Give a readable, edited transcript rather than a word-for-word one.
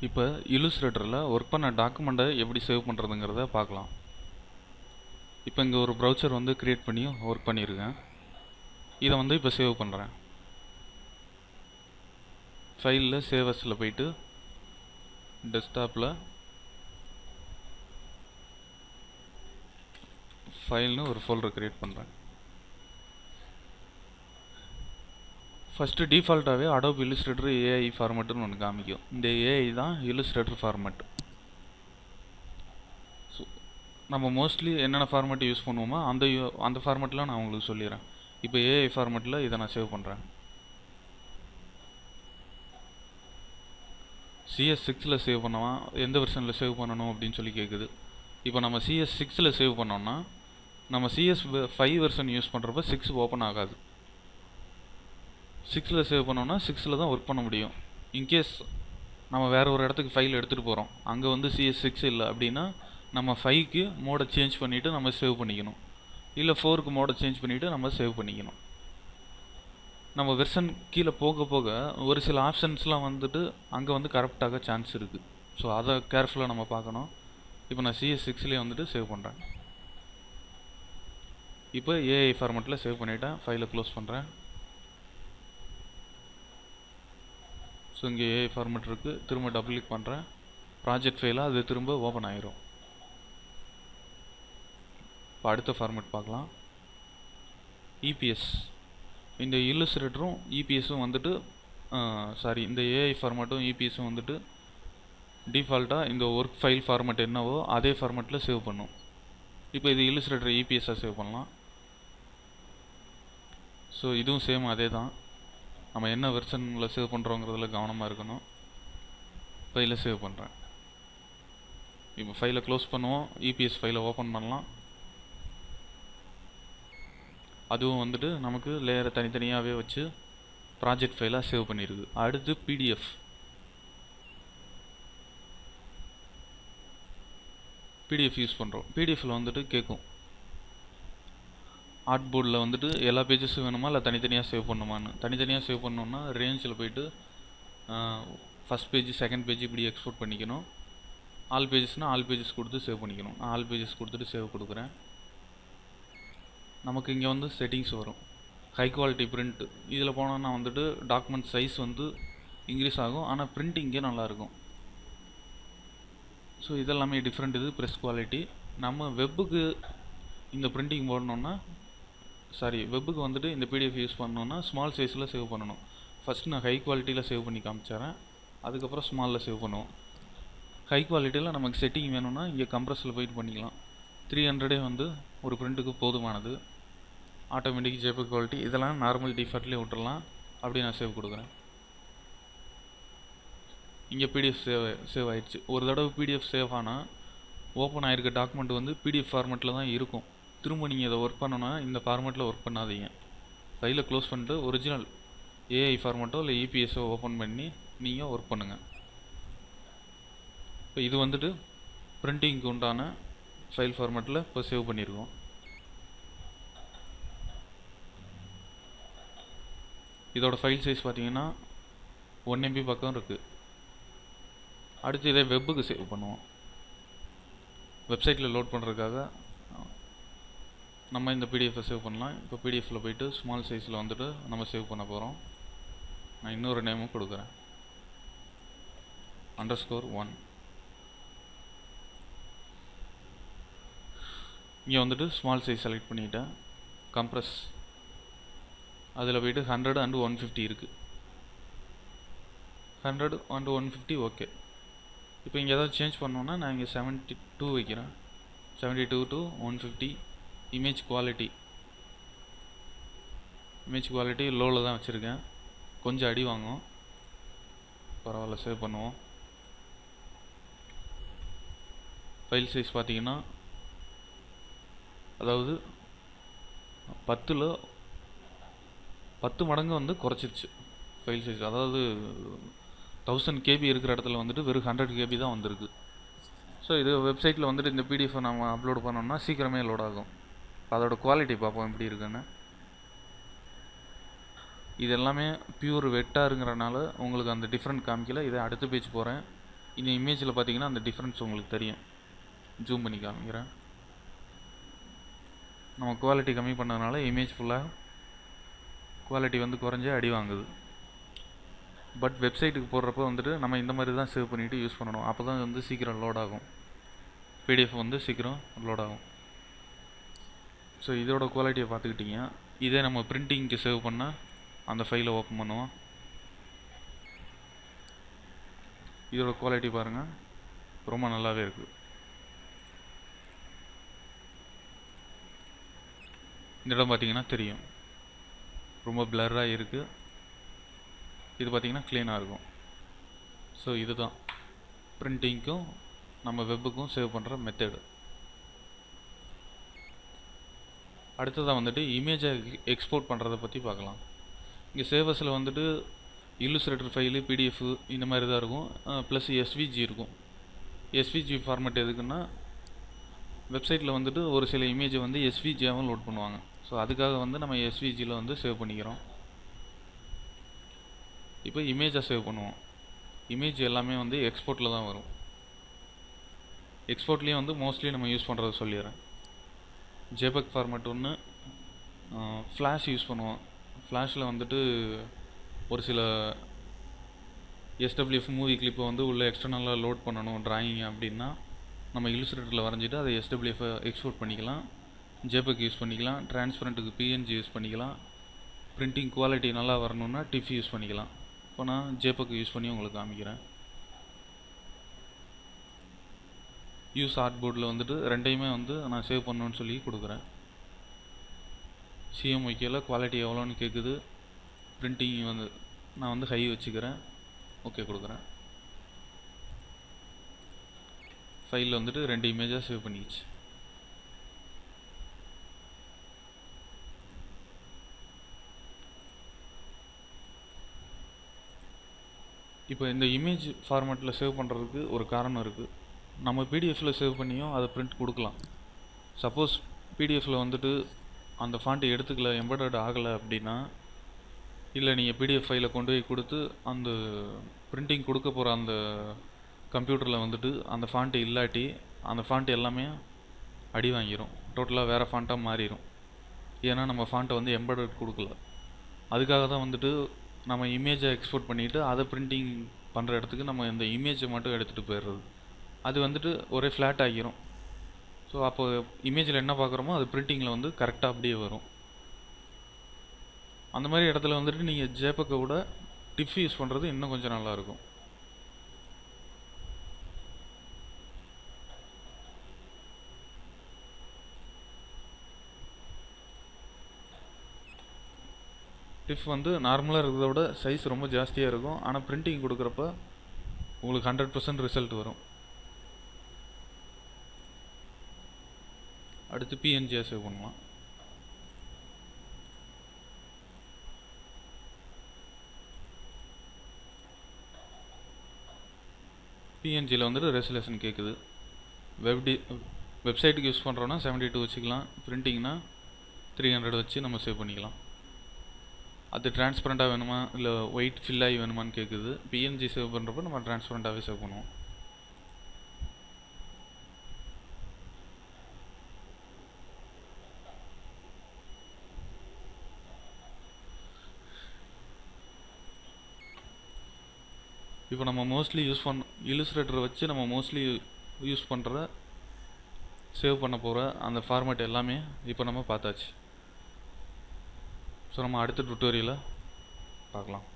இப்போ இல்லுஸ்ட்ரேட்டரில் ஒர்க் பண்ண டாக்குமெண்ட்டை எப்படி சேவ் பண்ணுறதுங்கிறத பார்க்கலாம். இப்போ இங்கே ஒரு ப்ரௌசர் வந்து க்ரியேட் பண்ணி ஒர்க் பண்ணியிருக்கேன். இதை வந்து இப்போ சேவ் பண்ணுறேன். ஃபைலில் சேவஸில் போயிட்டு டெஸ்க்டாப்பில் ஃபைல்னு ஒரு ஃபோல்டர் க்ரியேட் பண்ணுறேன். ஃபஸ்ட்டு டிஃபால்ட்டாகவே அடோப் இல்லுஸ்ட்ரேட்டர் ஏஐ ஃபார்மேட்டுன்னு ஒன்று காமிக்கும். இந்த ஏஐ தான் இல்லுஸ்ட்ரேட்டர் ஃபார்மேட். ஸோ நம்ம மோஸ்ட்லி என்னென்ன ஃபார்மேட் யூஸ் பண்ணுவோமோ அந்த ஃபார்மேட்லாம் நான் உங்களுக்கு சொல்லிடுறேன். இப்போ ஏஐ ஃபார்மேட்டில் இதை நான் சேவ் பண்ணுறேன். CS6 சேவ் பண்ணவா எந்த வெர்ஷனில் சேவ் பண்ணணும் அப்படின்னு சொல்லி கேட்குது. இப்போ நம்ம CS6 சேவ் பண்ணோம்னா நம்ம CS5 வெர்ஷன் யூஸ் பண்ணுறப்ப 6 ஓப்பன் ஆகாது. 6 சேவ் பண்ணோம்னா 6 தான் ஒர்க் பண்ண முடியும். இன்கேஸ் நம்ம வேறு ஒரு இடத்துக்கு ஃபைல் எடுத்துகிட்டு போகிறோம், அங்கே வந்து CS6 இல்லை அப்படின்னா நம்ம 5க்கு மோடை சேஞ்ச் பண்ணிவிட்டு நம்ம சேவ் பண்ணிக்கணும். இல்லை 4க்கு மோடை சேஞ்ச் பண்ணிவிட்டு நம்ம சேவ் பண்ணிக்கணும். நம்ம வெர்ஷன் கீழே போக போக ஒரு சில ஆப்ஷன்ஸ்லாம் வந்துட்டு அங்கே வந்து கரெக்டாக சான்ஸ் இருக்குது. ஸோ அதை கேர்ஃபுல்லாக நம்ம பார்க்கணும். இப்போ நான் CS6 வந்துட்டு சேவ் பண்ணுறேன். இப்போ ஏஐ ஃபார்மேட்டில் சேவ் பண்ணிவிட்டேன். ஃபைலை க்ளோஸ் பண்ணுறேன். ஸோ இங்கே ஏஐ ஃபார்மேட் இருக்குது. திரும்ப டபுள் கிளிக் பண்ணுறேன். ப்ராஜெக்ட் ஃபைலாக அது திரும்ப ஓப்பன் ஆயிரும். இப்போ அடுத்த ஃபார்மேட் பார்க்கலாம். இபிஎஸ். இந்த இல்லுஸ்ட்ரேட்டரும் இபிஎஸும் வந்துட்டு இந்த ஏஐ ஃபார்மேட்டும் இபிஎஸும் வந்துட்டு டிஃபால்ட்டாக இந்த ஒர்க் ஃபைல் ஃபார்மேட் என்னவோ அதே ஃபார்மேட்டில் சேவ் பண்ணும். இப்போ இது இல்லுஸ்ட்ரேட்டர் இபிஎஸ்ஸாக சேவ் பண்ணலாம். ஸோ இதுவும் சேம் அதே தான். நம்ம என்ன வெர்ஷனில் சேவ் பண்ணுறோங்கிறதுல கவனமாக இருக்கணும். ஃபைலை சேவ் பண்ணுறேன். இப்போ ஃபைலை க்ளோஸ் பண்ணுவோம். இபிஎஸ் ஃபைலை ஓப்பன் பண்ணலாம். அதுவும் வந்துட்டு நமக்கு லேயரை தனித்தனியாகவே வச்சு ப்ராஜெக்ட் ஃபைலாக சேவ் பண்ணியிருக்கு. அடுத்து பிடிஎஃப் யூஸ் பண்ணுறோம். பிடிஎஃப்பில் வந்துட்டு கேட்கும் ஆர்ட் போர்டில் வந்துட்டு எல்லா பேஜஸும் வேணுமா இல்லை தனித்தனியாக சேவ் பண்ணுமான்னு. தனித்தனியாக சேவ் பண்ணோன்னா ரேஞ்சில் போயிட்டு ஃபஸ்ட் பேஜ் செகண்ட் பேஜ் இப்படி எக்ஸ்போர்ட் பண்ணிக்கணும். ஆல் பேஜஸ்னால் ஆல் பேஜஸ் கொடுத்து சேவ் பண்ணிக்கணும். நான் ஆல் பேஜஸ் கொடுத்துட்டு சேவ் கொடுக்குறேன். நமக்கு இங்கே வந்து செட்டிங்ஸ் வரும். ஹை குவாலிட்டி பிரிண்ட் இதில் போனோன்னா வந்துட்டு டாக்குமெண்ட் சைஸ் வந்து இன்க்ரீஸ் ஆகும். ஆனால் பிரிண்ட் இங்கே நல்லாயிருக்கும். ஸோ இதெல்லாமே டிஃப்ரெண்ட். இது ப்ரெஸ் குவாலிட்டி. நம்ம வெப்புக்கு இந்த பிரிண்டிங் போடணுன்னா வெப்புக்கு வந்துட்டு இந்த பிடிஎஃப் யூஸ் பண்ணணுன்னா ஸ்மால் சைஸில் சேவ் பண்ணணும். ஃபஸ்ட்டு நான் ஹை குவாலிட்டியில் சேவ் பண்ணி காமிச்சிடுறேன். அதுக்கப்புறம் ஸ்மாலில் சேவ் பண்ணுவோம். ஹை குவாலிட்டியில் நமக்கு செட்டிங் வேணும்னா இங்கே கம்ப்ரஸில் போயிட்டு பண்ணிக்கலாம். 300 வந்து ஒரு பிரிண்ட்டுக்கு போதுமானது. ஆட்டோமேட்டிக் ஜேபிஇஜி குவாலிட்டி இதெல்லாம் நார்மல் டிஃபால்ட்லேயே விட்டுறலாம். அப்படி நான் சேவ் கொடுக்குறேன். இங்கே பிடிஎஃப் சேவ் ஆயிடுச்சு. ஒரு தடவை பிடிஎஃப் சேவ் ஆனால் ஓப்பன் ஆகிருக்க டாக்குமெண்ட் வந்து பிடிஎஃப் ஃபார்மேட்டில் தான் இருக்கும். திரும்ப நீங்கள் இதை ஒர்க் பண்ணணும்னா இந்த ஃபார்மேட்டில் ஒர்க் பண்ணாதீங்க. ஃபைலை க்ளோஸ் பண்ணிட்டு ஒரிஜினல் ஏஐ ஃபார்மேட்டோ இல்லை இபிஎஸ்ஸோ ஓப்பன் பண்ணி நீங்கள் ஒர்க் பண்ணுங்கள். இப்போ இது வந்துட்டு பிரிண்டிங்க்கு உண்டான ஃபைல் ஃபார்மேட்டில் இப்போ சேவ் பண்ணியிருக்கோம். இதோட ஃபைல் சைஸ் பார்த்தீங்கன்னா 1 MB பக்கம் இருக்குது. அடுத்து இதை வெப்புக்கு சேவ் பண்ணுவோம். வெப்சைட்டில் லோட் பண்ணுறதுக்காக நம்ம இந்த பிடிஎஃப்பை சேவ் பண்ணலாம். இப்போ பிடிஎஃப்பில் போயிட்டு ஸ்மால் சைஸில் வந்துட்டு நம்ம சேவ் பண்ண போகிறோம். நான் இன்னொரு நேமும் கொடுக்குறேன். _1. இங்கே வந்துட்டு ஸ்மால் சைஸ் செலக்ட் பண்ணிவிட்டேன். கம்ப்ரஸ் அதில் போய்ட்டு 100 and 150 இருக்குது. 100 and 150 ஓகே. இப்போ இங்கே ஏதாவது சேஞ்ச் பண்ணோன்னா நான் இங்கே 72 வைக்கிறேன். 72 to 150. இமேஜ் குவாலிட்டி லோவில் தான் வச்சுருக்கேன். கொஞ்சம் அடி வாங்கும். பரவாயில்ல, சேவ் பண்ணுவோம். ஃபைல் சைஸ் பார்த்தீங்கன்னா அதாவது 10 மடங்கு வந்து குறைச்சிருச்சு ஃபைல் சைஸ். அதாவது 1000 KB இருக்கிற இடத்துல வந்துட்டு வெறும் 100 KB தான் வந்திருக்கு. ஸோ இது வெப்சைட்டில் வந்துட்டு இந்த பிடிஎஃப்பை நம்ம அப்லோட் பண்ணோம்னா சீக்கிரமே லோட் ஆகும். அதோட குவாலிட்டி பார்ப்போம் எப்படி இருக்குன்னு. இது எல்லாமே பியூர் வெட்டாருங்கிறனால உங்களுக்கு அந்த டிஃப்ரெண்ட் காமிக்கல. இதை அடுத்த பேஜ் போகிறேன். இந்த இமேஜில் பார்த்தீங்கன்னா அந்த டிஃப்ரென்ஸ் உங்களுக்கு தெரியும். ஜூம் பண்ணி காமிக்கிறேன். நம்ம குவாலிட்டி கம்மி பண்ணதுனால இமேஜ் ஃபுல்லாக குவாலிட்டி வந்து குறைஞ்சி அடி வாங்குது. பட் வெப்சைட்டுக்கு போடுறப்போ வந்துட்டு நம்ம இந்த மாதிரி தான் சேவ் பண்ணிவிட்டு யூஸ் பண்ணணும். அப்போ தான் வந்து சீக்கிரம் லோட் ஆகும், பிடிஎஃப் வந்து சீக்கிரம் லோட் ஆகும். ஸோ இதோட குவாலிட்டியை பார்த்துக்கிட்டிங்க. இதே நம்ம பிரிண்டிங்க்கு சேவ் பண்ணால் அந்த ஃபைலை ஓப்பன் பண்ணுவோம். இதோட குவாலிட்டி பாருங்கள், ரொம்ப நல்லாவே இருக்குது. இந்த இடம் பார்த்தீங்கன்னா தெரியும், ரொம்ப பிளர்ராக இருக்குது. இது பார்த்தீங்கன்னா க்ளீனாக இருக்கும். ஸோ இதுதான் பிரிண்டிங்க்கும் நம்ம வெப்புக்கும் சேவ் பண்ணுற மெத்தடு. அடுத்ததாக வந்துட்டு இமேஜை எக்ஸ்போர்ட் பண்ணுறதை பற்றி பார்க்கலாம். இங்கே சேவர்ஸில் வந்துட்டு இல்லுஸ்ட்ரேட்டர் ஃபைலு, பிடிஎஃப் இந்த மாதிரி தான் இருக்கும். ப்ளஸ் எஸ்விஜி இருக்கும். எஸ்விஜி ஃபார்மேட் எதுக்குன்னா, வெப்சைட்டில் வந்துட்டு ஒரு சில இமேஜை வந்து எஸ்விஜியாகவும் லோட் பண்ணுவாங்க. ஸோ அதுக்காக வந்து நம்ம எஸ்விஜியில் வந்து சேவ் பண்ணிக்கிறோம். இப்போ இமேஜை சேவ் பண்ணுவோம். இமேஜ் எல்லாமே வந்து எக்ஸ்போர்ட்டில் தான் வரும். எக்ஸ்போர்ட்லேயும் வந்து மோஸ்ட்லி நம்ம யூஸ் பண்ணுறத சொல்லிடுறேன். ஜேபக் ஃபார்மேட் ஒன்று, ஃப்ளாஷ் யூஸ் பண்ணுவோம். ஃப்ளாஷில் வந்துட்டு ஒரு சில எஸ்டபிள்யூஎஃப் மூவி கிளிப்பை வந்து உள்ள எக்ஸ்டர்னலாக லோட் பண்ணணும் டிராயிங் அப்படின்னா, நம்ம இல்லுஸ்ட்ரேட்டரில் வரைஞ்சிட்டு அதை எஸ்டபிள்யூஎஃப் எக்ஸ்போர்ட் பண்ணிக்கலாம். ஜேபக் யூஸ் பண்ணிக்கலாம். டிரான்ஸ்பரண்ட்டுக்கு பிஎன்ஜி யூஸ் பண்ணிக்கலாம். பிரிண்டிங் குவாலிட்டி நல்லா வரணும்னா டிஃப் யூஸ் பண்ணிக்கலாம். இப்போ நான் ஜேபக் யூஸ் பண்ணி உங்களுக்கு காமிக்கிறேன். யூஸ் ஆர்ட்போர்டில் வந்துட்டு ரெண்டையுமே வந்து நான் சேவ் பண்ணணுன்னு சொல்லி கொடுக்குறேன். சிஎம்ஒய்க்கில் குவாலிட்டி எவ்வளோன்னு கேட்குது. பிரிண்டிங் வந்து நான் வந்து ஹை வச்சுக்கிறேன், ஓகே கொடுக்குறேன். ஃபைலில் வந்துட்டு 2 இமேஜாக சேவ் பண்ணிடுச்சு. இப்போ இந்த இமேஜ் ஃபார்மேட்டில் சேவ் பண்ணுறதுக்கு ஒரு காரணம் இருக்குது. நம்ம பிடிஎஃப்பில் சேவ் பண்ணியும் அதை பிரிண்ட் கொடுக்கலாம். சப்போஸ் பிடிஎஃப்பில் வந்துட்டு அந்த ஃபாண்ட்டு எடுத்துக்கல, எம்பெடட் ஆகலை அப்படின்னா, இல்லை நீங்கள் பிடிஎஃப் ஃபைலை கொண்டு போய் கொடுத்து அந்த பிரிண்டிங் கொடுக்க போகிற அந்த கம்ப்யூட்டரில் வந்துட்டு அந்த ஃபாண்ட்டு இல்லாட்டி அந்த ஃபாண்ட் எல்லாமே அடி வாங்கிடும், டோட்டலாக வேறு ஃபாண்ட்டாக மாறிடும். ஏன்னா நம்ம ஃபாண்ட்டை வந்து எம்பெடட் கொடுக்கல. அதுக்காக தான் வந்துட்டு நம்ம இமேஜை எக்ஸ்போர்ட் பண்ணிவிட்டு அதை பிரிண்டிங் பண்ணுற இடத்துக்கு நம்ம இந்த இமேஜை மட்டும் எடுத்துகிட்டு போயிடுறது. அது வந்துட்டு ஒரே ஃப்ளாட் ஆகிரும். ஸோ அப்போ இமேஜில் என்ன பார்க்குறோமோ அது பிரிண்டிங்கில் வந்து கரெக்டாக அப்படியே வரும். அந்த மாதிரி இடத்துல வந்துட்டு நீங்கள் ஜேபக்கை விட டிஃப் யூஸ் பண்ணுறது இன்னும் கொஞ்சம் நல்லாயிருக்கும். டிஃப் வந்து நார்மலாக இருக்கிறத விட சைஸ் ரொம்ப ஜாஸ்தியாக இருக்கும். ஆனால் பிரிண்டிங் கொடுக்குறப்ப உங்களுக்கு 100% ரிசல்ட் வரும். அடுத்து பிஎன்ஜியாக சேவ் பண்ணலாம். பிஎன்ஜியில் வந்துட்டு ரெசல்யூஷன் கேட்குது. வெப்சைட்டுக்கு யூஸ் பண்ணுறோன்னா 72 வச்சுக்கலாம். பிரிண்டிங்னா 300 வச்சு நம்ம சேவ் பண்ணிக்கலாம். அது டிரான்ஸ்பரண்ட்டாக வேணுமா இல்லை ஒயிட் ஃபில் ஆகி வேணுமான்னு கேட்குது. பிஎன்ஜி சேவ் பண்ணுறப்போ நம்ம டிரான்ஸ்பரண்ட்டாகவே சேவ் பண்ணுவோம். இப்போ நம்ம மோஸ்ட்லி இல்லுஸ்ட்ரேட்டரை வச்சு நம்ம மோஸ்ட்லி யூஸ் பண்ணுற சேவ் பண்ண போகிற அந்த ஃபார்மேட் எல்லாமே இப்போ நம்ம பார்த்தாச்சு. ஸோ நம்ம அடுத்த டுட்டோரியலை பார்க்கலாம்.